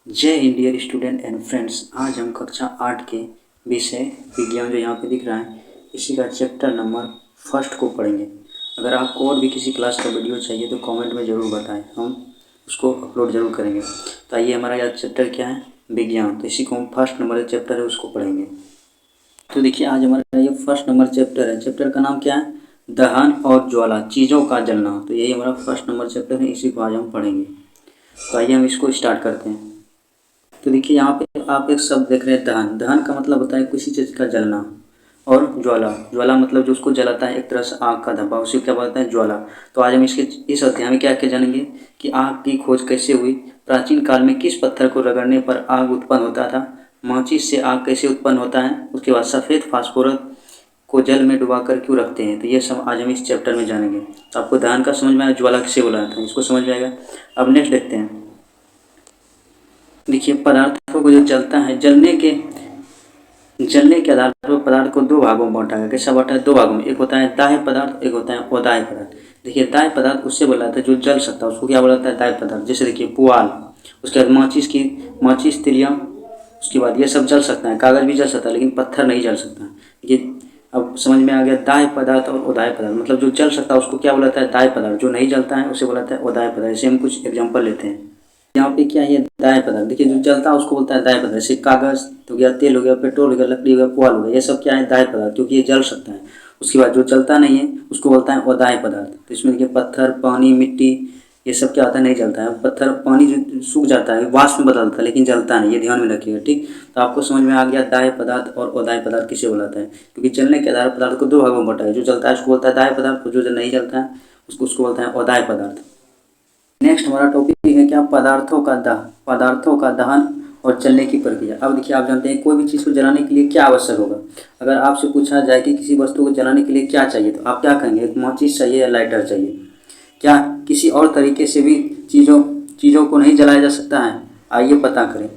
जय हिंद dear student and friends. आज हम कक्षा 8 के विषय विज्ञान जो यहाँ पे दिख रहा है इसी का चैप्टर नंबर फर्स्ट को पढ़ेंगे। अगर आपको और भी किसी क्लास का वीडियो चाहिए तो कमेंट में ज़रूर बताएं, हम उसको अपलोड ज़रूर करेंगे। तो आइए, हमारा यह चैप्टर क्या है, विज्ञान। तो इसी को हम फर्स्ट नंबर चैप्टर है उसको पढ़ेंगे। तो देखिए, आज हमारा ये फर्स्ट नंबर चैप्टर है। चैप्टर का नाम क्या है, दहन और ज्वाला, चीज़ों का जलना। तो यही हमारा फर्स्ट नंबर चैप्टर है, इसी को आज हम पढ़ेंगे। तो आइए हम इसको स्टार्ट करते हैं। तो देखिए, यहाँ पे आप एक शब्द देख रहे हैं, दहन। दहन का मतलब होता है किसी चीज़ का जलना, और ज्वाला, ज्वाला मतलब जो उसको जलाता है, एक तरह से आग का धब्बा, उसे क्या बोलते हैं, ज्वाला। तो आज हम इस अध्याय में क्या क्या जानेंगे कि आग की खोज कैसे हुई, प्राचीन काल में किस पत्थर को रगड़ने पर आग उत्पन्न होता था, माचिस से आग कैसे उत्पन्न होता है, उसके बाद सफ़ेद फास्फोरस को जल में डुबाकर क्यों रखते हैं। तो ये सब आज हम इस चैप्टर में जानेंगे। तो आपको दहन का समझ में आया, ज्वाला किसे बोला जाता है, इसको समझ में आएगा। अब नेक्स्ट देखते हैं। देखिए, पदार्थों को जो जलता है, जलने के आधार पर पदार्थ को दो भागों में बांटा है। कैसा बांटा है, दो भागों में। एक होता है दाह्य पदार्थ, एक होता है अदाह्य पदार्थ। देखिए, दाह्य पदार्थ उससे बोला जाता है जो जल सकता है, उसको क्या बोला जाता है, दाह्य पदार्थ। जैसे देखिए, पुआल, उसके बाद माचिस, तिलिया, उसके बाद ये सब जल सकता है। कागज भी जल सकता है लेकिन पत्थर नहीं जल सकता। देखिए, अब समझ में आ गया, दाह्य पदार्थ और उदाह्य पदार्थ। मतलब जो जल सकता है उसको क्या बोला जाता है, दाह्य पदार्थ। जो नहीं जलता है उसे बोला जाता है उदाह्य पदार्थ। जैसे हम कुछ एग्जाम्पल लेते हैं। यहाँ पे क्या है, दाह्य पदार्थ। देखिए, जो जलता है उसको बोलता है दाह्य पदार्थ। जैसे कागज हो गया, तेल हो गया, पेट्रोल हो गया, लकड़ी हो गया, पुआल हो गया, ये सब क्या है, दाह्य पदार्थ, क्योंकि ये जल सकता है। उसके बाद जो जलता नहीं है उसको बोलता है अदाह्य पदार्थ। तो इसमें देखिए, पत्थर, पानी, मिट्टी, ये सब क्या होता है, नहीं जलता है। पत्थर, पानी जो सूख जाता है, वाष्प में बदलता है लेकिन जलता नहीं, ये ध्यान में रखिएगा, ठीक। तो आपको समझ में आ गया दाह्य पदार्थ और अदाह्य पदार्थ किसे बुलाता है। क्योंकि जलने के आधार पदार्थ को दो भागों में बांटा है। जो जलता है उसको बोलता है दाह्य पदार्थ, जो नहीं जलता है उसको बोलता है अदाह्य पदार्थ। नेक्स्ट हमारा टॉपिक है क्या, पदार्थों का दहन और जलने की प्रक्रिया। अब देखिए, आप जानते हैं कोई भी चीज़ को जलाने के लिए क्या आवश्यक होगा। अगर आपसे पूछा जाए कि किसी वस्तु को जलाने के लिए क्या चाहिए, तो आप क्या कहेंगे, एक माचिस चाहिए या लाइटर चाहिए। क्या किसी और तरीके से भी चीज़ों को नहीं जलाया जा सकता है, आइए पता करें।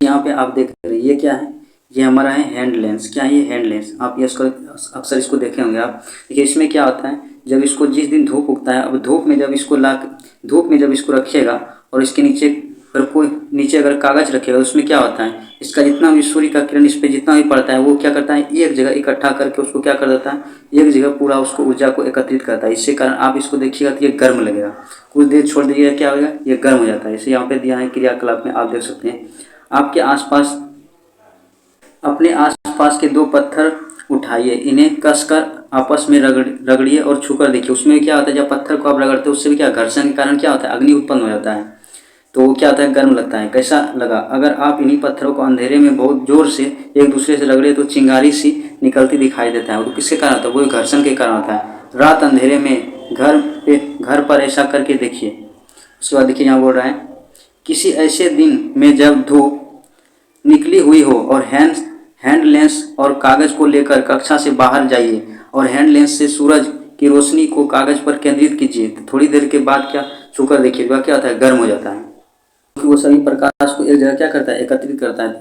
यहाँ पे आप देख रहे हैं, ये क्या है, ये हमारा है हैंड लेंस। क्या है ये, हैंड लेंस। आप ये अक्सर इसको देखे होंगे आप। देखिए, इसमें क्या होता है, जब इसको जिस दिन धूप उगता है, अब धूप में जब इसको रखिएगा और इसके नीचे अगर कागज रखेगा, उसमें क्या होता है, इसका जितना भी सूर्य का किरण इस पर जितना भी पड़ता है, वो क्या करता है, एक जगह इकट्ठा करके उसको क्या कर देता है, एक जगह पूरा उसको ऊर्जा को एकत्रित करता है। इससे कारण आप इसको देखिएगा तो ये गर्म लगेगा। कुछ देर छोड़ दीजिएगा, क्या होगा, ये गर्म हो जाता है। इसे यहाँ पे दिया है क्रियाकलाप में, आप देख सकते हैं। आपके आसपास अपने आसपास के दो पत्थर उठाइए, इन्हें कसकर आपस में रगड़िए और छूकर देखिए। उसमें क्या होता है, जब पत्थर को आप रगड़ते हैं उससे भी क्या, घर्षण के कारण क्या होता है, अग्नि उत्पन्न हो जाता है। तो वो क्या होता है, गर्म लगता है। कैसा लगा, अगर आप इन्हीं पत्थरों को अंधेरे में बहुत जोर से एक दूसरे से रगड़े तो चिंगारी सी निकलती दिखाई देता है। वो किसके कारण होता है, वो घर्षण के कारण होता है। रात अंधेरे में घर पर ऐसा करके देखिए। उसके बाद देखिए, यहाँ बोल रहा है, किसी ऐसे दिन में जब धूप निकली हुई हो और हैंड लेंस और कागज को लेकर कक्षा से बाहर जाइए और हैंड लेंस से सूरज की रोशनी को कागज पर केंद्रित कीजिए। तो थोड़ी देर के बाद क्या, छूकर देखिएगा, क्या होता है, गर्म हो जाता है। क्योंकि वो सभी प्रकाश को एक जगह क्या करता है, एकत्रित करता है।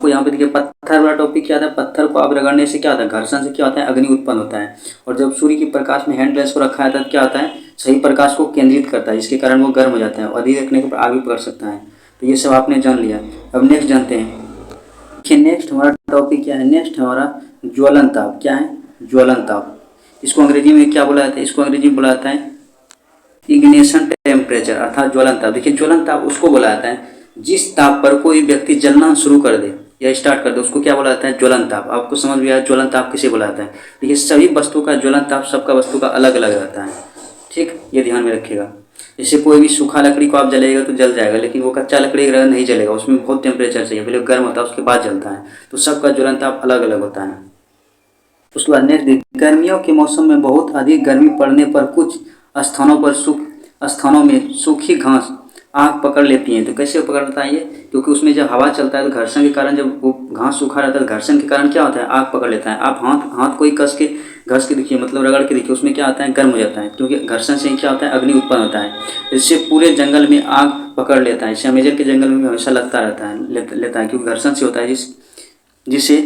तो यहाँ पे देखिए, पत्थर वाला टॉपिक क्या था, पत्थर को आप रगड़ने से क्या होता है, घर्षण से क्या होता है, अग्नि उत्पन्न होता है। और जब सूर्य के प्रकाश में हैंड लेंस को रखा जाता है, क्या होता है, सही प्रकाश को केंद्रित करता है, इसके कारण वो गर्म हो जाता है और अधिक रखने पर आग भी पकड़ सकता है। तो ये सब आपने जान लिया। अब नेक्स्ट जानते हैं। देखिए, नेक्स्ट हमारा टॉपिक क्या है, नेक्स्ट हमारा ज्वलन ताप। क्या है, ज्वलन ताप। इसको अंग्रेजी में क्या बोला जाता है, इसको अंग्रेजी में बोला जाता है इग्निशन टेम्परेचर, अर्थात ज्वलन ताप। देखिए, ज्वलन ताप उसको बोला जाता है जिस ताप पर कोई व्यक्ति जलना शुरू कर दे या स्टार्ट कर दे, उसको क्या बोला जाता है, ज्वलन ताप। आपको समझ में आया ज्वलन ताप किसे बोला जाता है। देखिए, सभी वस्तु का ज्वलन ताप सबका वस्तु का अलग अलग रहता है, ठीक, ये ध्यान में रखिएगा। जैसे कोई भी सूखा लकड़ी को आप जलाइएगा तो जल जाएगा, लेकिन वो कच्चा लकड़ी अगर नहीं जलेगा, उसमें बहुत टेम्परेचर चाहिए, पहले गर्म होता है उसके बाद जलता है। तो सबका ज्वलन ताप अलग अलग होता है। उसके बाद नेक्स्ट, गर्मियों के मौसम में बहुत अधिक गर्मी पड़ने पर कुछ स्थानों में सूखी घास आग पकड़ लेती है। तो कैसे पकड़ता है ये, क्योंकि उसमें जब हवा चलता है तो घर्षण के कारण, जब वो घास सूखा रहता है, घर्षण के कारण क्या होता है, आग पकड़ लेता है। आप हाथ को ही घस के देखिए, मतलब रगड़ के देखिए, उसमें क्या होता है, गर्म हो जाता है, क्योंकि घर्षण से क्या होता है, अग्नि उत्पन्न होता है। इससे पूरे जंगल में आग पकड़ लेता है। इसे अमेजन के जंगल में भी हमेशा लगता रहता है, लेता है, क्योंकि घर्षण से होता है, जिसे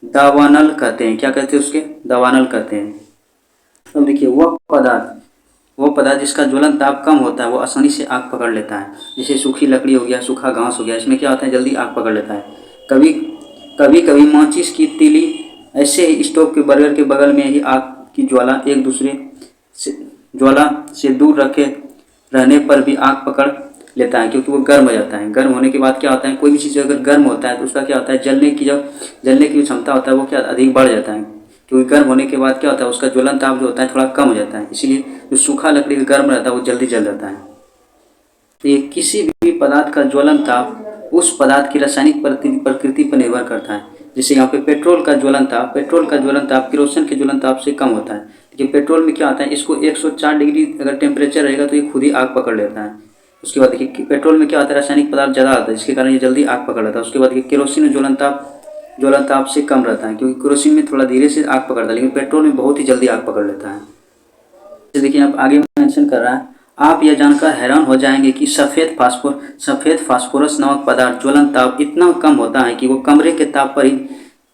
दावानल कहते हैं। क्या कहते हैं, उसके दावानल कहते हैं। अब देखिए, वह पदार्थ वो पदार्थ जिसका ज्वलन ताप कम होता है वो आसानी से आग पकड़ लेता है। जैसे सूखी लकड़ी हो गया, सूखा घास हो गया, इसमें क्या होता है जल्दी आग पकड़ लेता है। कभी कभी माचिस की तीली ऐसे ही स्टोव के बर्नर के बगल में ही आग की ज्वाला एक दूसरे से ज्वाला से दूर रखे रहने पर भी आग पकड़ लेता है, क्योंकि वो गर्म हो जाता है। गर्म होने के बाद क्या होता है, कोई भी चीज़ अगर गर्म होता है तो उसका क्या होता है, जलने की जो क्षमता होता है वो क्या अधिक बढ़ जाता है, क्योंकि गर्म होने के बाद क्या होता है उसका ज्वलन ताप जो होता है थोड़ा कम हो जाता है। इसीलिए जो सूखा लकड़ी का गर्म रहता है वो जल्दी जल जाता है। तो ये किसी भी पदार्थ का ज्वलन ताप उस पदार्थ की रासायनिक प्रकृति पर निर्भर करता है। जैसे यहाँ पे पेट्रोल का ज्वलन ताप किरोसिन के ज्वलन ताप से कम होता है। देखिए पेट्रोल में क्या होता है, इसको 104 डिग्री अगर टेम्परेचर रहेगा तो ये खुद ही आग पकड़ लेता है। उसके बाद देखिए पेट्रोल में क्या होता है, रासायनिक पदार्थ ज़्यादा आता है जिसके कारण ये जल्दी आग पकड़ लेता है। उसके बाद देखिए केरोसिन में ज्वलन ताप से कम रहता है, क्योंकि केरोसिन में थोड़ा धीरे से आग पकड़ता है, लेकिन पेट्रोल में बहुत ही जल्दी आग पकड़ लेता है। देखिए आप आगे मेंशन कर रहा है, आप यह जानकर हैरान हो जाएंगे कि सफ़ेद फास्फोरस नामक पदार्थ ज्वलन ताप इतना कम होता है कि वो कमरे के ताप पर ही,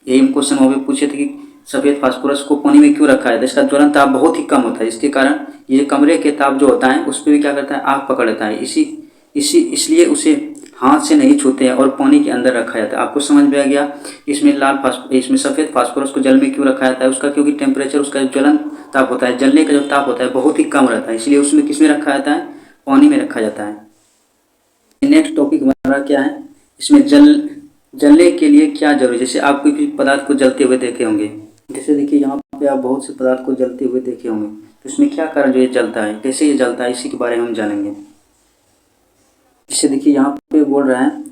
यही क्वेश्चन वो भी पूछे थे कि सफ़ेद फास्फोरस को पानी में क्यों रखा है, तो इसका ज्वलन ताप बहुत ही कम होता है। इसके कारण ये कमरे के ताप जो होता है उस पर भी क्या करता है, आग पकड़ लेता है। इसलिए उसे हाथ से नहीं छूते हैं और पानी के अंदर रखा जाता है। आपको समझ में आ गया इसमें सफ़ेद फास्फोरस को जल में क्यों रखा जाता है, उसका क्योंकि टेम्परेचर उसका ज्वलन ताप होता है, जलने का जो ताप होता है बहुत ही कम रहता है, इसलिए उसमें किस में रखा जाता है, पानी में रखा जाता है। नेक्स्ट टॉपिक हमारा क्या है, इसमें जलने के लिए क्या जरूरी, जैसे आप कोई भी पदार्थ को जलते हुए देखे होंगे, जैसे देखिए यहाँ पे आप बहुत से पदार्थ को जलते हुए देखे होंगे, तो इसमें क्या कारण जो ये जलता है, कैसे ये जलता है, इसी के बारे में हम जानेंगे। जैसे देखिए यहाँ पे बोल रहा है,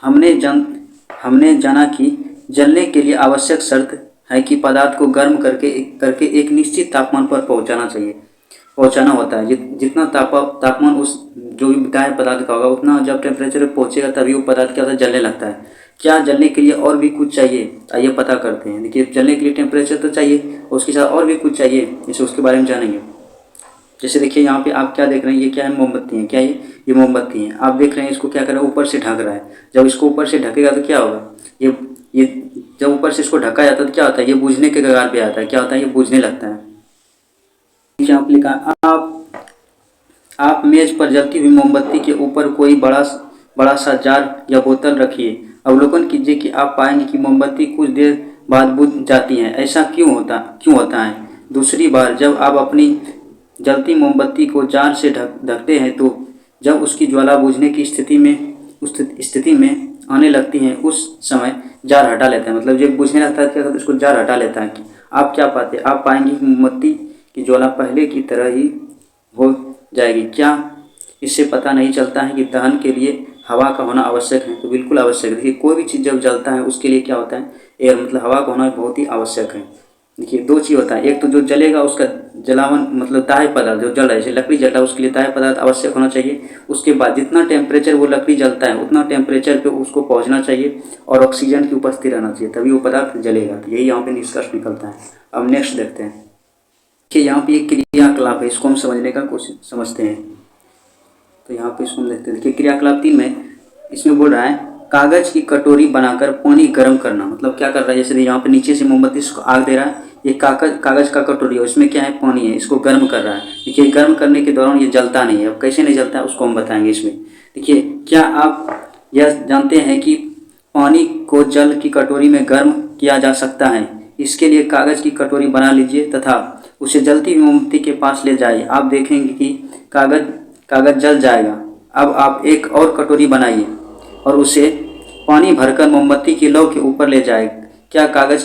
हमने जाना कि जलने के लिए आवश्यक शर्त है कि पदार्थ को गर्म करके एक निश्चित तापमान पर पहुंचाना होता है। जितना तापमान उस जो भी दाह्य पदार्थ का होगा उतना जब टेम्परेचर पर पहुंचेगा तभी वो पदार्थ क्या होता है, जलने लगता है। क्या जलने के लिए और भी कुछ चाहिए, आइए पता करते हैं। देखिए जलने के लिए टेम्परेचर तो चाहिए, उसके साथ और भी कुछ चाहिए, जैसे उसके बारे में जानेंगे। जैसे देखिए यहाँ पे आप क्या देख रहे हैं, ये क्या है, मोमबत्ती है। क्या ये मोमबत्ती है। आप देख रहे हैं इसको क्या कर रहा है, ऊपर से ढक रहा है। जब इसको ऊपर से ढकेगा तो क्या होगा, ये जब ऊपर से इसको ढका जाता है तो क्या होता है, ये बुझने के कगार पे आता है। क्या होता है, ये बुझने लगता है। यहाँ पे लिखा आप मेज पर जलती हुई मोमबत्ती के ऊपर कोई बड़ा सा जार या बोतल रखिए। अवलोकन कीजिए कि आप पाएंगे कि मोमबत्ती कुछ देर बाद बुझ जाती है। ऐसा क्यों होता है। दूसरी बार जब आप अपनी जलती मोमबत्ती को जार से ढकते हैं तो जब उसकी ज्वाला बुझने की स्थिति में आने लगती है उस समय जार हटा लेता है। मतलब जब बुझने लगता है क्या करता है, उसको जार हटा लेता है। आप क्या पाते हैं, आप पाएंगे कि मोमबत्ती की ज्वाला पहले की तरह ही हो जाएगी। क्या इससे पता नहीं चलता है कि दहन के लिए हवा का होना आवश्यक है। तो बिल्कुल आवश्यक है। देखिए कोई भी चीज़ जब जलता है उसके लिए क्या होता है, एयर मतलब हवा का होना बहुत ही आवश्यक है। देखिए दो चीज़ होता है, एक तो जो जलेगा उसका जलावन मतलब दाह्य पदार्थ जो जल रहा है, जैसे लकड़ी जल रहा है उसके लिए दाह्य पदार्थ आवश्यक होना चाहिए। उसके बाद जितना टेम्परेचर वो लकड़ी जलता है उतना टेम्परेचर पे उसको पहुंचना चाहिए और ऑक्सीजन की उपस्थिति रहना चाहिए, तभी वो पदार्थ जलेगा। तो यही यहाँ पे निष्कर्ष निकलता है। अब नेक्स्ट देखते हैं कि यहाँ पे एक क्रियाकलाप है, इसको हम समझने का कोशिश समझते हैं। तो यहाँ पे इसको हम देखते हैं। देखिए क्रियाकलाप 3 में इसमें बोल रहा है कागज की कटोरी बनाकर पानी गर्म करना। मतलब क्या कर रहा है, जैसे यहाँ पे नीचे से मोमबत्ती को आग दे रहा है, ये कागज का कटोरी है, उसमें क्या है, पानी है, इसको गर्म कर रहा है। देखिए गर्म करने के दौरान ये जलता नहीं है। अब कैसे नहीं जलता है उसको हम बताएंगे इसमें। देखिए क्या आप यह जानते हैं कि पानी को जल की कटोरी में गर्म किया जा सकता है। इसके लिए कागज की कटोरी बना लीजिए तथा उसे जलती हुई मोमबत्ती के पास ले जाइए। आप देखेंगे कि कागज जल जाएगा। अब आप एक और कटोरी बनाइए और उसे पानी भरकर मोमबत्ती की लौ के ऊपर ले जाए। क्या कागज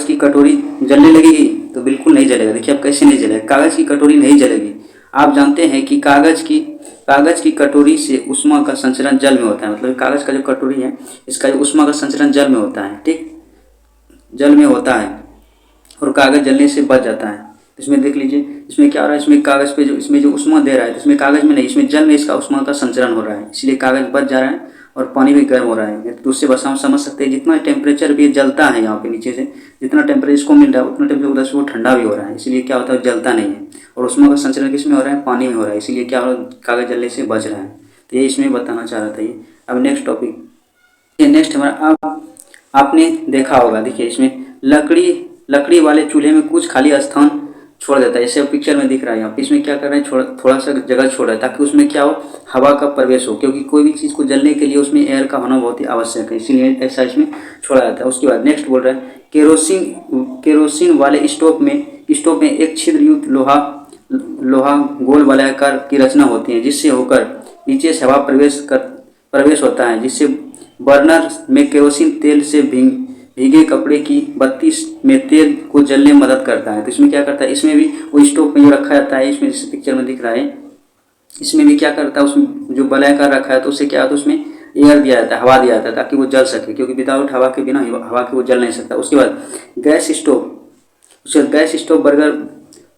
की कटोरी जलने लगेगी? तो बिल्कुल नहीं जलेगा। देखिए अब कैसे नहीं जलेगा, कागज की कटोरी नहीं जलेगी। आप जानते हैं कि कागज की कटोरी से ऊष्मा का संचरण जल में होता है। मतलब कागज का जो कटोरी है इसका जो ऊष्मा का संचरण जल में होता है, ठीक, जल में होता है और कागज जलने से बच जाता है। इसमें देख लीजिए इसमें क्या हो रहा है, इसमें कागज पे इसमें जो ऊष्मा दे रहा है, तो इसमें कागज में नहीं, इसमें जल में इसका ऊष्मा का संचरण हो रहा है, इसलिए कागज बच जा रहा है और पानी भी गर्म हो रहा है। तो उससे बस हम समझ सकते हैं जितना टेम्परेचर भी जलता है यहाँ पे नीचे से, जितना टेम्परेचर इसको मिल रहा है उतना टेम्परेचर उधर से वो ठंडा भी हो रहा है, इसलिए क्या होता है, जलता नहीं है। और ऊष्मा का संचरण किस में हो रहा है, पानी में हो रहा है, इसीलिए क्या हो रहा है, कागज जलने से बच रहा है। तो ये इसमें बताना चाह रहा था ये। अब नेक्स्ट टॉपिक, नेक्स्ट हमारा आपने देखा होगा, देखिए इसमें लकड़ी वाले चूल्हे में कुछ खाली स्थान छोड़ देता है। जैसे पिक्चर में दिख रहा है यहाँ पे, इसमें क्या कर रहे हैं, थोड़ा सा जगह छोड़ रहा है ताकि उसमें क्या हो, हवा का प्रवेश हो, क्योंकि कोई भी चीज़ को जलने के लिए उसमें एयर का होना बहुत ही आवश्यक है, इसीलिए ऐसा इसमें छोड़ा जाता है। उसके बाद नेक्स्ट बोल रहा है केरोसिन वाले स्टोव में एक छिद्र युक्त लोहा गोल वलयाकार की रचना होती है, जिससे होकर नीचे से हवा प्रवेश होता है, जिससे बर्नर में केरोसिन तेल से भीगे कपड़े की बत्ती में तेल को जलने में मदद करता है। तो इसमें क्या करता है, इसमें भी वो स्टोव में जो रखा जाता है, इसमें जैसे पिक्चर में दिख रहा है, इसमें भी क्या करता है, उसमें जो वलयाकार रखा है तो उससे क्या होता है, उसमें एयर दिया जाता है, हवा दिया जाता है ताकि वो जल सके, क्योंकि विदाउट हवा के बिना हवा के वो जल नहीं सकता। उसके बाद गैस स्टोव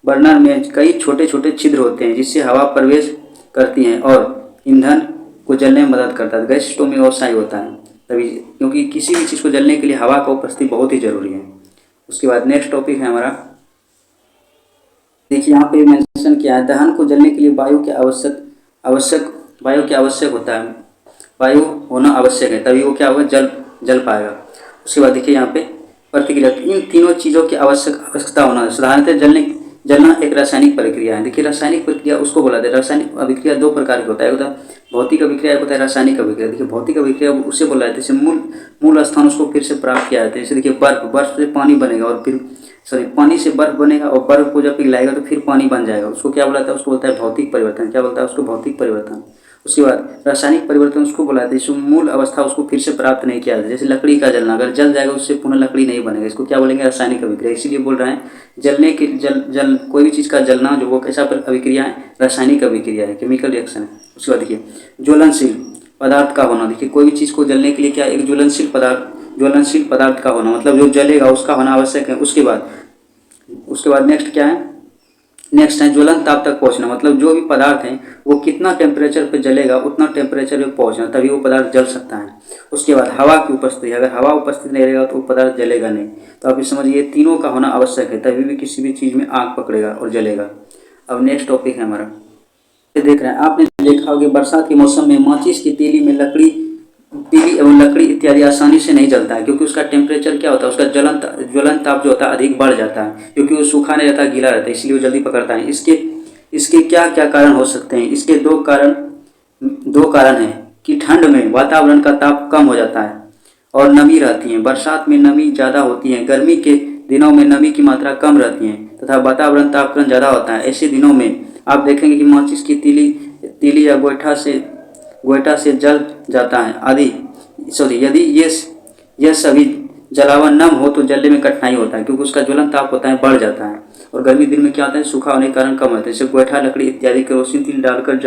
बर्नर में कई छोटे छोटे छिद्र होते हैं, जिससे हवा प्रवेश करती है और ईंधन को जलने में मदद करता है। गैस स्टोव में और सही होता है तभी, क्योंकि किसी भी चीज़ को जलने के लिए हवा का उपस्थिति बहुत ही जरूरी है। उसके बाद नेक्स्ट टॉपिक है हमारा, देखिए यहाँ पे मेंशन किया है, दहन को जलने के लिए वायु की आवश्यक होता है, वायु होना आवश्यक है, तभी वो क्या होगा, जल पाएगा। उसके बाद देखिए यहाँ पे प्रतिक्रिया, इन तीनों चीज़ों की आवश्यकता होना। साधारणतः जलना एक रासायनिक प्रक्रिया है। देखिए रासायनिक प्रक्रिया उसको बोला जाता है, रासायनिक अभिक्रिया दो प्रकार की होता है, एक होता है भौतिक अभिक्रिया, एक होता है रासायनिक अभिक्रिया। देखिए भौतिक अभिक्रिया उसे बोला जाता है जैसे मूल स्थान उसको फिर से प्राप्त किया जाता है। जैसे देखिए बर्फ से पानी बनेगा और फिर पानी से बर्फ बनेगा और बर्फ को जब पिघलाएगा तो फिर पानी बन जाएगा, उसको क्या बोला जाता है, उसको बोलता है भौतिक परिवर्तन। क्या बोलता है उसको, भौतिक परिवर्तन। उसके बाद रासायनिक परिवर्तन उसको बोला जाता है जिसमें मूल अवस्था उसको फिर से प्राप्त नहीं किया जाता, जैसे लकड़ी का जलना, अगर जल जाएगा उससे पुनः लकड़ी नहीं बनेगा, इसको क्या बोलेंगे, रासायनिक अभिक्रिया। इसीलिए बोल रहे हैं जलने के कोई भी चीज़ का जलना जो वो कैसा अभिक्रिया है, रासायनिक अभिक्रिया है, केमिकल रिएक्शन है। उसके बाद देखिए ज्वलनशील पदार्थ का होना। देखिए कोई भी चीज़ को जलने के लिए क्या, एक ज्वलनशील पदार्थ का होना, मतलब जो जलेगा उसका होना आवश्यक है। उसके बाद नेक्स्ट क्या है, नेक्स्ट है ज्वलन ताप तक पहुंचना, मतलब जो भी पदार्थ है वो कितना टेम्परेचर पे जलेगा उतना टेम्परेचर पे पहुंचना, तभी वो पदार्थ जल सकता है। उसके बाद हवा की उपस्थिति, अगर हवा उपस्थित नहीं रहेगा तो वो पदार्थ जलेगा नहीं। तो आप समझिए तीनों का होना आवश्यक है, तभी भी किसी भी चीज़ में आग पकड़ेगा और जलेगा। अब नेक्स्ट टॉपिक है हमारा, देख रहे हैं, आपने देखा होगा बरसात के मौसम में माचिस की तीली एवं लकड़ी इत्यादि आसानी से नहीं जलता है, क्योंकि उसका टेम्परेचर क्या होता है, उसका ज्वलन ताप जो होता है अधिक बढ़ जाता है, क्योंकि वो सूखा नहीं रहता, गीला रहता है, इसलिए वो जल्दी पकड़ता है। इसके क्या क्या कारण हो सकते हैं, इसके दो कारण हैं कि ठंड में वातावरण का ताप कम हो जाता है और नमी रहती है, बरसात में नमी ज़्यादा होती है, गर्मी के दिनों में नमी की मात्रा कम रहती है तथा वातावरण तापक्रम ज़्यादा होता है। ऐसे दिनों में आप देखेंगे कि माचिस की तीली या गोईठा से जल जाता है आदि। यदि ये सभी जलावन नम हो तो जलने में कठिनाई होता है, क्योंकि उसका ज्वलन ताप होता है बढ़ जाता है, और गर्मी दिन में क्या होता है, सूखा होने के कारण कम होता है। जैसे गोईठा लकड़ी इत्यादि केरोसिन तेल डालकर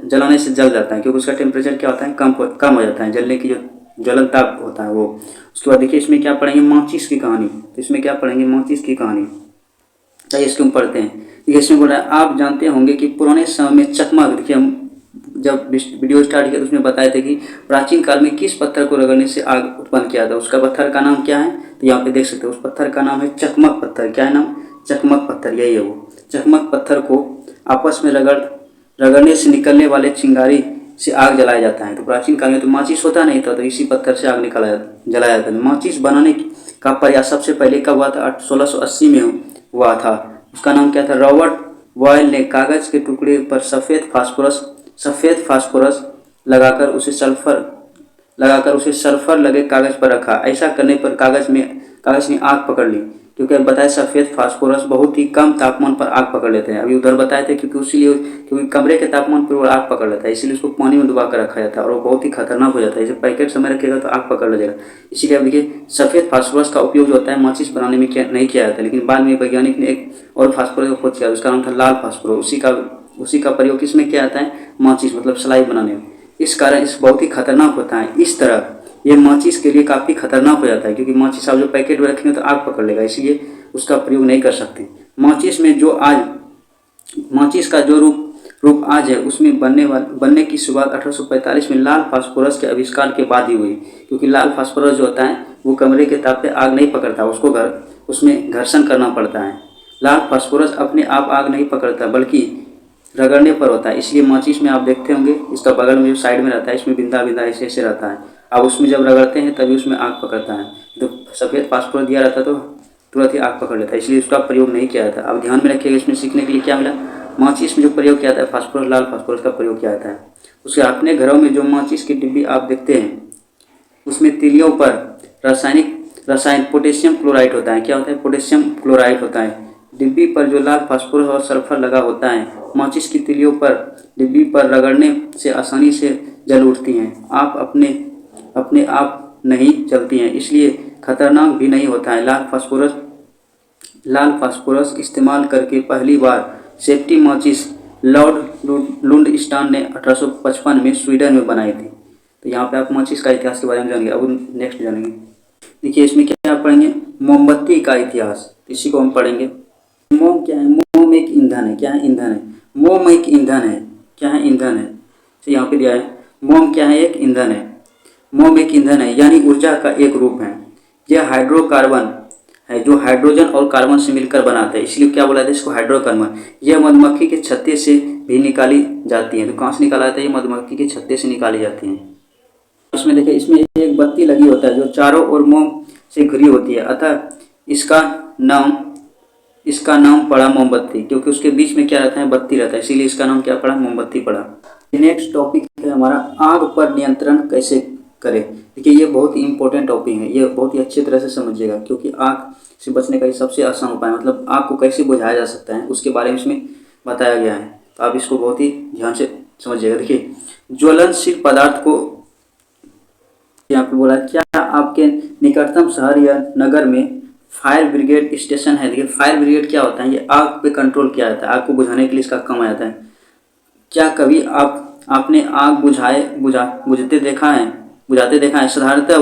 जलाने से जल जाता है, क्योंकि उसका टेम्परेचर क्या होता है, कम हो जाता है, जलने की जो ज्वलन ताप होता है वो। उसके बाद देखिए इसमें क्या पढ़ेंगे, माचिस की कहानी। तो इसमें क्या पढ़ेंगे, माचिस की कहानी। चलिए इसको हम पढ़ते हैं। देखिए इसमें बोला है, आप जानते होंगे कि पुराने समय में चकमक, देखिए हम जब वीडियो स्टार्ट किया तो उसमें बताए थे कि प्राचीन काल में किस पत्थर को रगड़ने से आग उत्पन्न किया था, उसका पत्थर का नाम क्या है, तो यहाँ पे देख सकते हो उस पत्थर का नाम है चकमक पत्थर। क्या है नाम, चकमक पत्थर, यही है वो। चकमक पत्थर को आपस में रगड़ने से निकलने वाले चिंगारी से आग जलाया जाता है। तो प्राचीन काल में तो माचिस होता नहीं था, तो इसी पत्थर से आग जलाया जाता है। माचिस बनाने का प्रयास सबसे पहले कब हुआ था, 1680 में हुआ था। उसका नाम क्या था, रॉबर्ट बॉयल ने कागज के टुकड़े पर सफ़ेद फास्फोरस लगाकर उसे सल्फर लगे कागज पर रखा। ऐसा करने पर कागज ने आग पकड़ ली, क्योंकि बताया सफ़ेद फास्फोरस बहुत ही कम तापमान पर आग पकड़ लेते हैं। अभी उधर बताए थे क्योंकि कमरे के तापमान पर वो आग पकड़ लेता है, इसीलिए उसको पानी में डुबा कर रखा जाता है और वो बहुत ही खतरनाक हो जाता है। जैसे पैकेट समय रखेगा तो आग पकड़ लेगा, इसीलिए अब देखिए सफ़ेद फास्फोरस का उपयोग जो होता है माचिस बनाने में नहीं किया जाता, लेकिन बाद में वैज्ञानिक ने एक और फास्फोरस का खोज किया, उसका नाम था लाल फास्फोरस। उसी का प्रयोग किसमें किया जाता है, माचिस मतलब सलाई बनाने में। इस कारण इस बहुत ही खतरनाक होता है। इस तरह ये माचिस के लिए काफ़ी खतरनाक हो जाता है, क्योंकि माचिस आप जो पैकेट में रखेंगे तो आग पकड़ लेगा, इसलिए उसका प्रयोग नहीं कर सकते। माचिस का जो रूप आज है उसमें बनने की शुरुआत 1845 में लाल फास्फोरस के आविष्कार के बाद ही हुई, क्योंकि लाल फास्फोरस जो होता है वो कमरे के ताप पे आग नहीं पकड़ता, उसमें घर्षण करना पड़ता है। लाल फास्फोरस अपने आप आग नहीं पकड़ता बल्कि रगड़ने पर होता है, इसलिए माचिस में आप देखते होंगे इसका बगल में जो साइड में रहता है इसमें बिंदा ऐसे रहता है, अब उसमें जब रगड़ते हैं तभी उसमें आग पकड़ता है। तो सफ़ेद फास्फोरस दिया रहता तो तुरंत ही आग पकड़ लेता है, इसलिए उसका प्रयोग नहीं किया जाता। अब ध्यान में रखिएगा, इसमें सीखने के लिए क्या मिला, माचिस में जो प्रयोग किया जाता है फास्फोरस, लाल फास्फोरस का प्रयोग किया जाता है। उसके अपने घरों में जो माचिस की डिब्बी आप देखते हैं उसमें तिलियों पर रसायन पोटेशियम क्लोराइड होता है। क्या होता है, पोटेशियम क्लोराइड होता है। डिब्बी पर जो लाल फास्फोरस और सल्फर लगा होता है, माचिस की तिलियों पर डिब्बी पर रगड़ने से आसानी से जल उठती हैं। आप अपने आप नहीं जलती हैं, इसलिए खतरनाक भी नहीं होता है। लाल फास्फोरस इस्तेमाल करके पहली बार सेफ्टी माचिस लॉर्ड लुंडस्टान ने 1855 में स्वीडन में बनाई थी। तो यहाँ पे आप माचिस का इतिहास के बारे में जानेंगे। अब नेक्स्ट जानेंगे, देखिए इसमें क्या पढ़ेंगे, मोमबत्ती का इतिहास, इसी को हम पढ़ेंगे। मोम क्या है, मोम एक ईंधन है। क्या है, ईंधन है। मोम एक ईंधन है। क्या है, ईंधन है। तो यहाँ पे दिया है मोम क्या है, एक ईंधन है। मोम एक ईंधन है यानी ऊर्जा का एक रूप है। यह हाइड्रोकार्बन है जो हाइड्रोजन और कार्बन से मिलकर बनाता है, इसलिए क्या बोला जाता है इसको, हाइड्रोकार्बन। यह मधुमक्खी के छत्ते से भी निकाली जाती है। तो कहाँ से निकाला जाता है, ये मधुमक्खी के छत्ते से निकाली जाती है। इसमें देखिए, इसमें एक बत्ती लगी होता है जो चारों ओर मोम से घिरी होती है, अतः इसका नाम पड़ा मोमबत्ती, क्योंकि उसके बीच में क्या रहता है, बत्ती रहता है, इसीलिए इसका नाम क्या पड़ा, मोमबत्ती पड़ा। नेक्स्ट टॉपिक है हमारा, आग पर नियंत्रण कैसे करें। देखिए ये बहुत ही इंपॉर्टेंट टॉपिक है, ये बहुत ही अच्छी तरह से समझिएगा, क्योंकि आग से बचने का ये सबसे आसान उपाय, मतलब आग को कैसे बुझाया जा सकता है उसके बारे में इसमें बताया गया है। तो आप इसको बहुत ही ध्यान से समझिएगा। देखिए ज्वलनशील पदार्थ को यहाँ पे बोला, क्या आपके निकटतम शहर या नगर में फायर ब्रिगेड स्टेशन है। देखिए फायर ब्रिगेड क्या होता है, ये आग पे कंट्रोल किया जाता है, आग को बुझाने के लिए इसका काम आ जाता है। क्या कभी आपने आग बुझाते देखा है। साधारणतः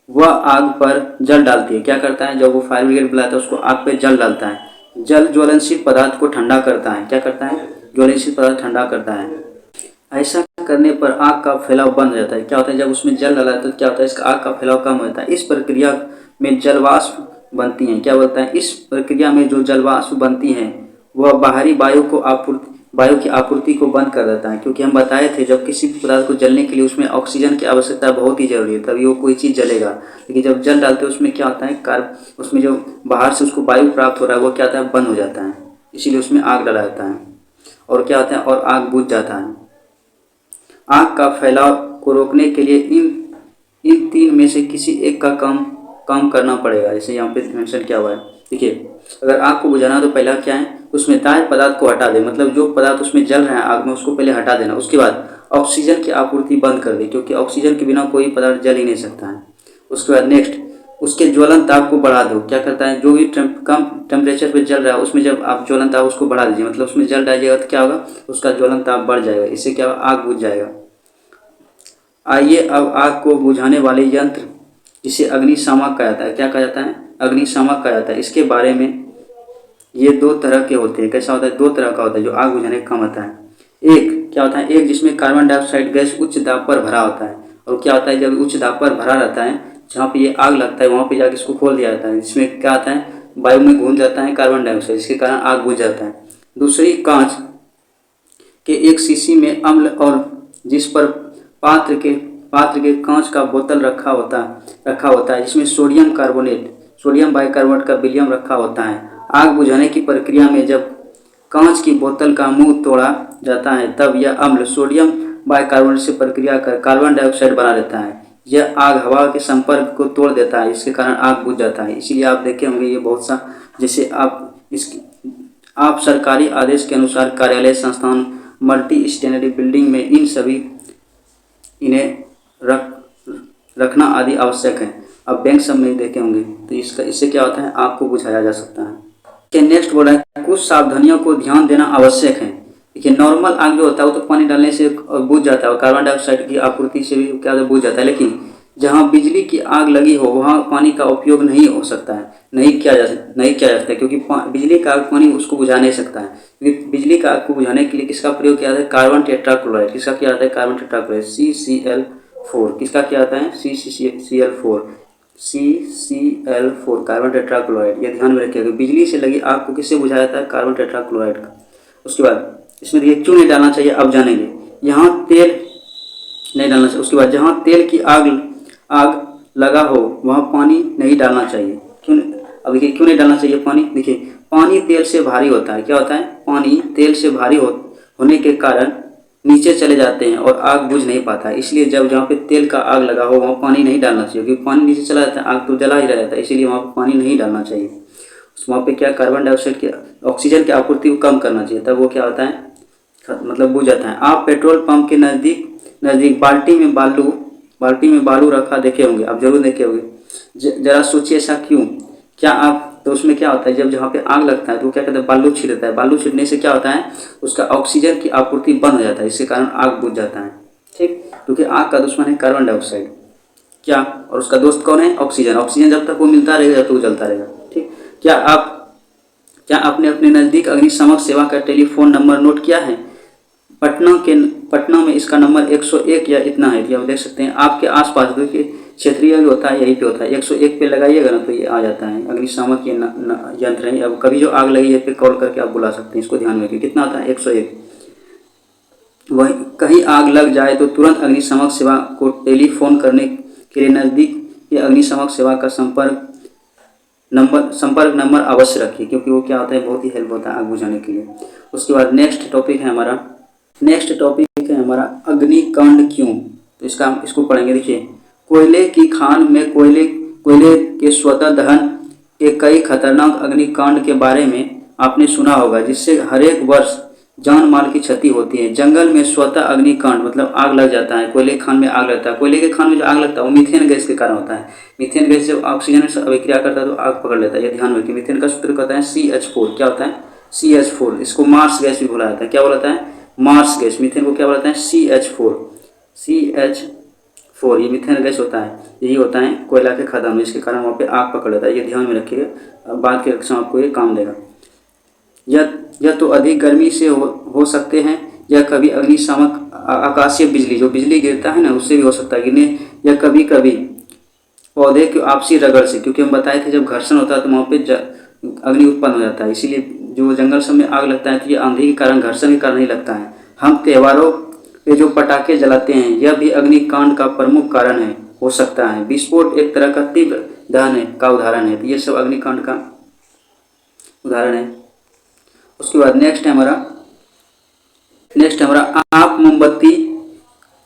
वह आग पर जल डालती है। क्या करता है, जब वो फायर ब्रिगेड बुलाता है उसको आग पे जल डालता है। जल ज्वलनशील पदार्थ को ठंडा करता है। क्या करता है, ज्वलनशील पदार्थ ठंडा करता है। ऐसा करने पर आग का फैलाव बंद हो जाता है। क्या होता है, जब उसमें जल डाला तो क्या होता है, इसका आग का फैलाव कम होता है। इस प्रक्रिया में जलवाष्प बनती हैं। क्या बोलता है, इस प्रक्रिया में जो जलवाष्प बनती हैं वह बाहरी वायु की आपूर्ति को बंद कर देता है। क्योंकि हम बताए थे जब किसी पदार्थ को जलने के लिए उसमें ऑक्सीजन की आवश्यकता बहुत ही जरूरी है, तभी वो कोई चीज़ जलेगा। लेकिन जब जल डालते हैं उसमें क्या होता है, उसमें जो बाहर से उसको वायु प्राप्त हो रहा है वो क्या होता है, बंद हो जाता है, इसीलिए उसमें आग डाला जाता है। और क्या होता है, और आग बुझ जाता है। आग का फैलाव को रोकने के लिए इन तीन में से किसी एक का काम करना पड़ेगा। जैसे यहाँ पे मेंशन किया हुआ है। देखिए अगर आग को बुझाना तो पहला क्या है, उसमें दाह्य पदार्थ को हटा दे, मतलब जो पदार्थ उसमें जल रहा है आग में उसको पहले हटा देना। उसके बाद ऑक्सीजन की आपूर्ति बंद कर दे, क्योंकि ऑक्सीजन के बिना कोई पदार्थ जल ही नहीं सकता है। उसके बाद नेक्स्ट, उसके ज्वलन ताप को बढ़ा दो। क्या करता है, जो भी कम टेम्परेचर पे जल रहा है उसमें जब आप ज्वलन ताप उसको बढ़ा दीजिए, मतलब उसमें जल डालिएगा तो क्या होगा, उसका ज्वलन ताप बढ़ जाएगा, इससे क्या होगा, आग बुझ जाएगा। आइए अब आग को बुझाने वाले यंत्र जिसे अग्निशामक कहा जाता है। क्या कहा जाता है, अग्निशामक कहा जाता है। इसके बारे में ये दो तरह के होते हैं। कैसा होता है, दो तरह का होता है जो आग बुझाने का काम आता है। एक क्या होता है, एक जिसमें कार्बन डाइऑक्साइड गैस उच्च दाब पर भरा होता है। और क्या होता है, जब उच्च दाब पर भरा रहता है जहाँ पे ये आग लगता है वहाँ पे जाके इसको खोल दिया जाता है, जिसमें क्या आता है, वायु में घुल जाता है कार्बन डाइऑक्साइड, जिसके कारण आग बुझ जाता है। दूसरी, कांच के एक शीशी में अम्ल और जिस पर पात्र के कांच का बोतल रखा होता है जिसमें सोडियम बाइकार्बोनेट का विलयम रखा होता है। आग बुझाने की प्रक्रिया में जब कांच की बोतल का मुंह तोड़ा जाता है तब यह अम्ल सोडियम बाइकार्बोनेट से प्रक्रिया कर कार्बन डाइऑक्साइड बना देता है। यह आग हवा के संपर्क को तोड़ देता है, इसके कारण आग बुझ जाता है। इसीलिए आप देखे होंगे ये बहुत सा, जैसे आप सरकारी आदेश के अनुसार कार्यालय, संस्थान, मल्टी स्टैंडर्ड बिल्डिंग में इन सभी इन्हें रखना आदि आवश्यक है। अब बैंक सब में देखे होंगे, तो इससे क्या होता है, आग को बुझाया जा सकता है। के नेक्स्ट बोला है, कुछ सावधानियों को ध्यान देना आवश्यक है। देखिए नॉर्मल आग जो होता है वो तो पानी डालने से बुझ जाता है और कार्बन डाइऑक्साइड की आपूर्ति से भी क्या बुझ जाता है। लेकिन जहाँ बिजली की आग लगी हो वहाँ पानी का उपयोग नहीं हो सकता है, नहीं किया जा सकता है, क्योंकि बिजली का आग पानी उसको बुझा नहीं सकता है। क्योंकि बिजली का आग को बुझाने के लिए किसका प्रयोग किया जाता है, कार्बन टेट्राक्लोराइड। किसका किया जाता है, कार्बन टेट्राक्लोराइड, CCl4। किसका किया जाता है, CCl4 कार्बन टेट्राक्लोराइड। ये ध्यान में रखिएगा, बिजली से लगी आग को किससे बुझाया जाता है, कार्बन टेट्राक्लोराइड का। उसके बाद इसमें देखिए क्यों नहीं डालना चाहिए, अब जानेंगे। यहाँ तेल नहीं डालना चाहिए। उसके बाद जहाँ तेल की आग लगा हो वहाँ पानी नहीं डालना चाहिए। क्यों अब देखिए क्यों नहीं डालना चाहिए पानी, देखिए पानी तेल से भारी होता है, क्या होता है, पानी तेल से भारी होने के कारण नीचे चले जाते हैं और आग बुझ नहीं पाता है। इसलिए जब जहाँ पे तेल का आग लगा हो वहाँ पानी नहीं डालना चाहिए, क्योंकि पानी नीचे चला जाता है, आग तो जला ही रह जाता है, इसीलिए वहाँ पे पानी नहीं डालना चाहिए। वहाँ पे क्या कार्बन डाइऑक्साइड की ऑक्सीजन की आपूर्ति को कम करना चाहिए, तब वो क्या होता है, मतलब बुझ जाता है। आप पेट्रोल पंप के नज़दीक बाल्टी में बालू रखा देखे होंगे, आप जरूर देखे होंगे। जरा सोचिए ऐसा क्यों, क्या आप, तो उसमें क्या होता है, जब जहाँ पे आग लगता है तो क्या कहते हैं, बालू छिड़ता है, बालू छिड़ने से क्या होता है, उसका ऑक्सीजन की आपूर्ति बंद हो जाता है, इसके कारण आग बुझ जाता है। ठीक, क्योंकि आग का दुश्मन है कार्बन डाइऑक्साइड, क्या, और उसका दोस्त कौन है, ऑक्सीजन। ऑक्सीजन जब तक वो मिलता रहेगा जब तक वो जलता रहेगा। ठीक, क्या आपने अपने नज़दीक अग्निशामक सेवा का टेलीफोन नंबर नोट किया है? पटना में इसका नंबर 101 या इतना है, ये आप देख सकते हैं। आपके आसपास देखिए क्षेत्रीय भी होता है, यही पे होता है, 101 पे लगाइएगा ना तो ये आ जाता है, अग्निशामक ये यंत्र है। अब कभी जो आग लगी है पे कॉल करके आप बुला सकते हैं, इसको ध्यान में रखिए। कितना आता है, 101। वही कहीं आग लग जाए तो तुरंत अग्निशामक सेवा को टेलीफोन करने के लिए नज़दीक ये अग्निशामक सेवा का संपर्क नंबर अवश्य रखिए, क्योंकि वो क्या होता है, बहुत ही हेल्प होता है आग बुझाने के लिए। उसके बाद नेक्स्ट टॉपिक है हमारा अग्निकांड क्यों, तो इसको पढ़ेंगे। देखिए, कोयले की खान में कोयले के स्वतः दहन के कई खतरनाक अग्निकांड के बारे में आपने सुना होगा, जिससे हर एक वर्ष जान माल की क्षति होती है। जंगल में स्वतः अग्निकांड मतलब आग लग जाता है, कोयले खान में आग लगता है। कोयले के खान में जो आग लगता है वो मीथेन गैस के कारण होता है। मीथेन गैस जब ऑक्सीजन से अभिक्रिया करता है तो आग पकड़ लेता है, ये ध्यान रखिए। मीथेन का सूत्र कहता है CH4, क्या होता है, CH4। इसको मार्स गैस भी बोला जाता है, क्या बोला जाता है, मार्स गैस। मीथेन को क्या बोला जाता है, CH4। ये मीथेन गैस होता है, यही होता है कोयला के खदान में, इसके कारण वहाँ पे आग पकड़ लेता है, ये ध्यान में रखिएगा, बाद के कक्षा में आपको ये काम देगा। यह तो अधिक गर्मी से हो सकते हैं, या कभी अग्निशामक आकाशीय बिजली, जो बिजली गिरता है ना उससे भी हो सकता है गिरने, या कभी कभी पौधे के आपसी रगड़ से, क्योंकि हम बताए थे जब घर्षण होता है तो वहाँ पे अग्नि उत्पन्न हो जाता है। इसीलिए जो जंगल सब में आग लगता है तो ये आंधी के कारण, घर्षण के कारण ही लगता है। हम त्योहारों पे जो पटाखे जलाते हैं यह भी अग्निकांड का प्रमुख कारण है, हो सकता है। विस्फोट एक तरह का तीव्र दहन का उदाहरण है, तो ये सब अग्निकांड का उदाहरण है। उसके बाद नेक्स्ट है हमारा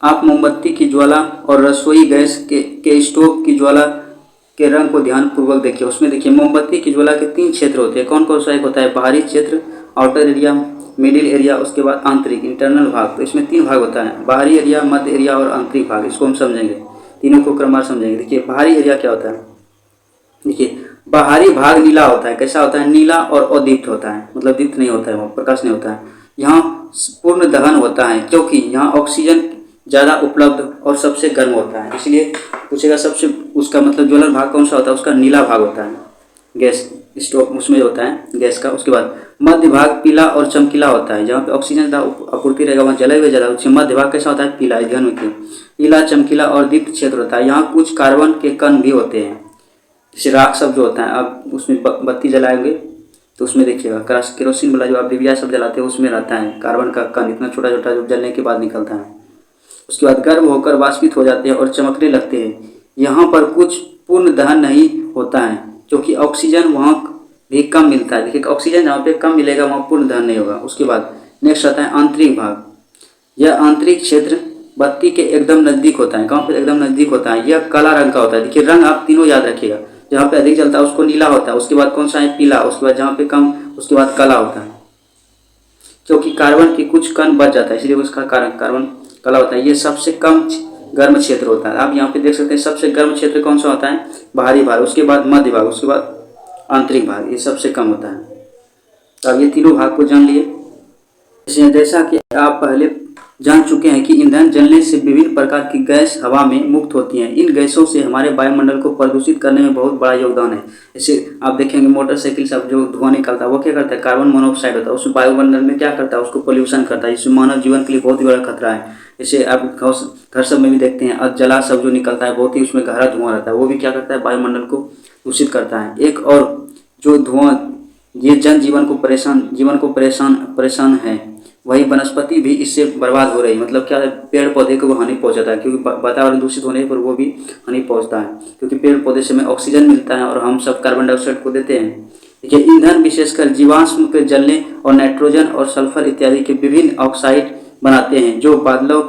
आप मोमबत्ती की ज्वाला और रसोई गैस के स्टोव की ज्वाला के रंग को ध्यान पूर्वक देखिए। उसमें देखिए मोमबत्ती की ज्वाला के 3 क्षेत्र होते हैं, कौन कौन सा, एक होता है बाहरी क्षेत्र, आउटर एरिया, मिडिल एरिया, उसके बाद आंतरिक इंटरनल भाग। तो इसमें 3 भाग होता है, बाहरी एरिया, मध्य एरिया और आंतरिक भाग। इसको हम समझेंगे, तीनों को क्रमवार समझेंगे। देखिए बाहरी एरिया क्या होता है, देखिए बाहरी भाग नीला होता है, कैसा होता है, नीला और अदीप्त होता है, मतलब दीप्त नहीं होता है, वहाँ प्रकाश नहीं होता है। यहाँ पूर्ण दहन होता है, क्योंकि यहाँ ऑक्सीजन ज़्यादा उपलब्ध और सबसे गर्म होता है, इसलिए पूछेगा सबसे उसका मतलब ज्वलन भाग कौन सा होता है, उसका नीला भाग होता है, गैस स्टोव उसमें होता है गैस का। उसके बाद मध्य भाग पीला और चमकीला होता है, जहाँ पे ऑक्सीजन ज़्यादा आपूर्ति रहेगा वहाँ जले हुए ज़्यादा। उसमें मध्य भाग कैसा होता है, पीला, ध्यान रखिए, पीला चमकीला और दीप्त क्षेत्र होता है। यहाँ कुछ कार्बन के कण भी होते हैं, जैसे राख सब जो होता है, आप उसमें बत्ती जलाएंगे तो उसमें देखिएगा केरोसिन वाला जो आप डिबिया सब जलाते हैं उसमें रहता है कार्बन का कण, इतना छोटा छोटा जो जलने के बाद निकलता है। उसके बाद गर्म होकर वाष्पित हो जाते हैं और चमकने लगते हैं। यहाँ पर कुछ पूर्ण दहन नहीं होता है, क्योंकि ऑक्सीजन वहाँ भी कम मिलता है। देखिए ऑक्सीजन जहाँ पे कम मिलेगा वहाँ पूर्ण दहन नहीं होगा। उसके बाद नेक्स्ट आता है आंतरिक भाग। यह आंतरिक क्षेत्र बत्ती के एकदम नज़दीक होता है, कहाँ पे एकदम नज़दीक होता है, यह काला रंग का होता है। देखिए रंग आप तीनों याद रखिएगा, जहाँ पे अधिक जलता है उसको नीला होता है, उसके बाद कौन सा है, पीला, उसके बाद जहाँ पे कम उसके बाद काला होता है, क्योंकि कार्बन के कुछ कण बच जाता है, इसलिए उसका कार्बन काला होता है। ये सबसे कम गर्म क्षेत्र होता है। आप यहाँ पे देख सकते हैं सबसे गर्म क्षेत्र कौन सा होता है, बाहरी भाग, उसके बाद मध्य भाग, उसके बाद आंतरिक भाग, ये सबसे कम होता है। तो अब ये तीनों भाग को जान लिए। जैसा कि आप पहले जान चुके हैं कि ईंधन जलने से विभिन्न प्रकार की गैस हवा में मुक्त होती हैं। इन गैसों से हमारे वायुमंडल को प्रदूषित करने में बहुत बड़ा योगदान है। जैसे आप देखेंगे मोटरसाइकिल से जो धुआं निकलता है वो क्या करता है, कार्बन मोनोऑक्साइड होता है, उसमें वायुमंडल में क्या करता है, उसको पोल्यूशन करता है, जिसमें मानव जीवन के लिए बहुत ही बड़ा खतरा है। जैसे आप घर सब में भी देखते हैं जला सब जो निकलता है बहुत ही उसमें गहरा धुआं रहता है, वो भी क्या करता है, वायुमंडल को दूषित करता है। एक और जो धुआं ये जीवन को परेशान है, वही वनस्पति भी इससे बर्बाद हो रही है। मतलब क्या है, पेड़ पौधे को वो हानि पहुंचाता है, क्योंकि वातावरण दूषित होने पर वो भी हानि पहुंचता है, क्योंकि पेड़ पौधे से हमें ऑक्सीजन मिलता है और हम सब कार्बन डाइऑक्साइड को देते हैं। देखिए, ईंधन विशेषकर जीवाश्म के जलने और नाइट्रोजन और सल्फर इत्यादि के विभिन्न ऑक्साइड बनाते हैं, जो बादलों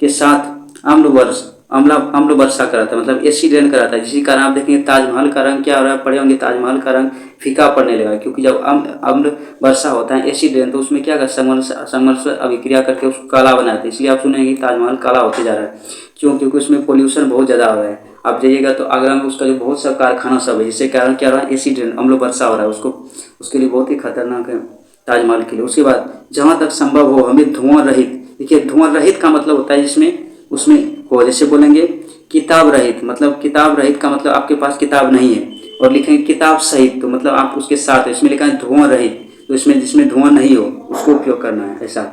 के साथ अम्ल वर्षा कराता है, मतलब एसिड रेन कराता है। जिसके कारण आप देखेंगे ताजमहल का रंग क्या हो रहा है, पढ़े होंगे, ताजमहल का रंग फीका पड़ने लगा, क्योंकि जब अम्ल वर्षा होता है, एसिड रेन, तो उसमें क्या कर संघर्ष अभिक्रिया करके उसको काला बनाते हैं। इसलिए आप सुनेंगे ताजमहल काला होते जा रहा है। क्यों? क्योंकि उसमें पोल्यूशन बहुत ज़्यादा हो रहा है। आप जाइएगा तो आगरा में उसका जो बहुत सा कारखाना सब है, जिसके कारण क्या हो रहा है, एसिड रेन, अम्ल वर्षा हो रहा है, उसके लिए बहुत ही खतरनाक है ताजमहल के लिए। उसके बाद जहाँ तक संभव हो हमें धुआं रहित, देखिए धुआं रहित का मतलब होता है जिसमें उसमें हो, जैसे बोलेंगे किताब रहित, मतलब किताब रहित का मतलब आपके पास किताब नहीं है, और लिखेंगे किताब सहित, तो मतलब आप उसके साथ, इसमें लिखा है धुआं रहित, तो इसमें जिसमें धुआं नहीं हो उसको उपयोग करना है, ऐसा।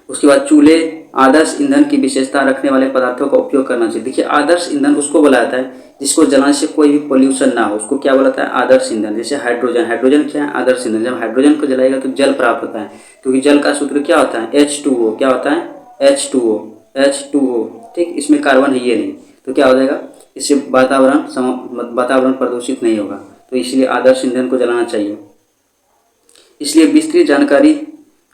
उसके बाद चूल्हे आदर्श ईंधन की विशेषता रखने वाले पदार्थों का उपयोग करना चाहिए। देखिए, आदर्श ईंधन उसको बोला जाता है जिसको जलाने से कोई भी पोल्यूशन ना हो, उसको क्या बोला जाता है, आदर्श ईंधन। जैसे हाइड्रोजन क्या है, आदर्श ईंधन। जब हाइड्रोजन को जलाएगा तो जल प्राप्त होता है, क्योंकि जल का सूत्र क्या होता है, H2O। क्या होता है, H2O। ठीक, इसमें कार्बन है ये नहीं, तो क्या हो जाएगा, इससे वातावरण प्रदूषित नहीं होगा, तो इसलिए आदर्श ईंधन को जलाना चाहिए। इसलिए विस्तृत जानकारी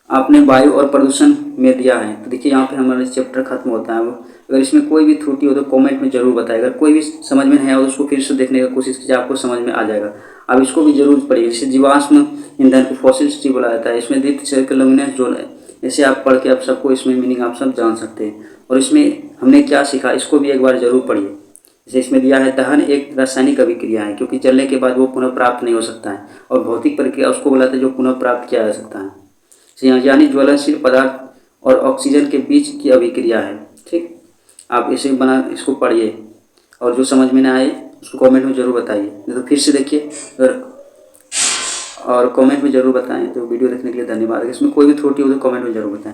आपने वायु और प्रदूषण में दिया है। तो देखिए, यहाँ पे हमारा चैप्टर खत्म होता है। अब अगर इसमें कोई भी त्रुटि हो तो कमेंट में जरूर बताएं। अगर कोई भी समझ में नहीं आया तो उसको फिर से देखने की कोशिश कीजिए, आपको समझ में आ जाएगा। अब इसको भी जरूर पढ़िए। जैसे जीवाश्म ईंधन को फॉसिल फ्यूल बोला जाता है, इसमें द्वितीय लुमिनस जोन है। ऐसे आप पढ़ के आप सबको इसमें मीनिंग आप सब जान सकते हैं। और इसमें हमने क्या सीखा, इसको भी एक बार जरूर पढ़िए। जैसे इसमें दिया है, दहन एक रासायनिक अभिक्रिया है, क्योंकि जलने के बाद वो पुनः प्राप्त नहीं हो सकता है, और भौतिक प्रक्रिया उसको बोला था जो पुनः प्राप्त किया जा सकता है, यानी ज्वलनशील पदार्थ और ऑक्सीजन के बीच की अभिक्रिया है। ठीक, आप इसे इसको पढ़िए, और जो समझ में ना आए उसको कमेंट में ज़रूर बताइए, नहीं तो फिर से देखिए अगर, और कमेंट में ज़रूर बताएं। तो वीडियो देखने के लिए धन्यवाद। इसमें कोई भी त्रुटि हो तो कमेंट में ज़रूर बताएं।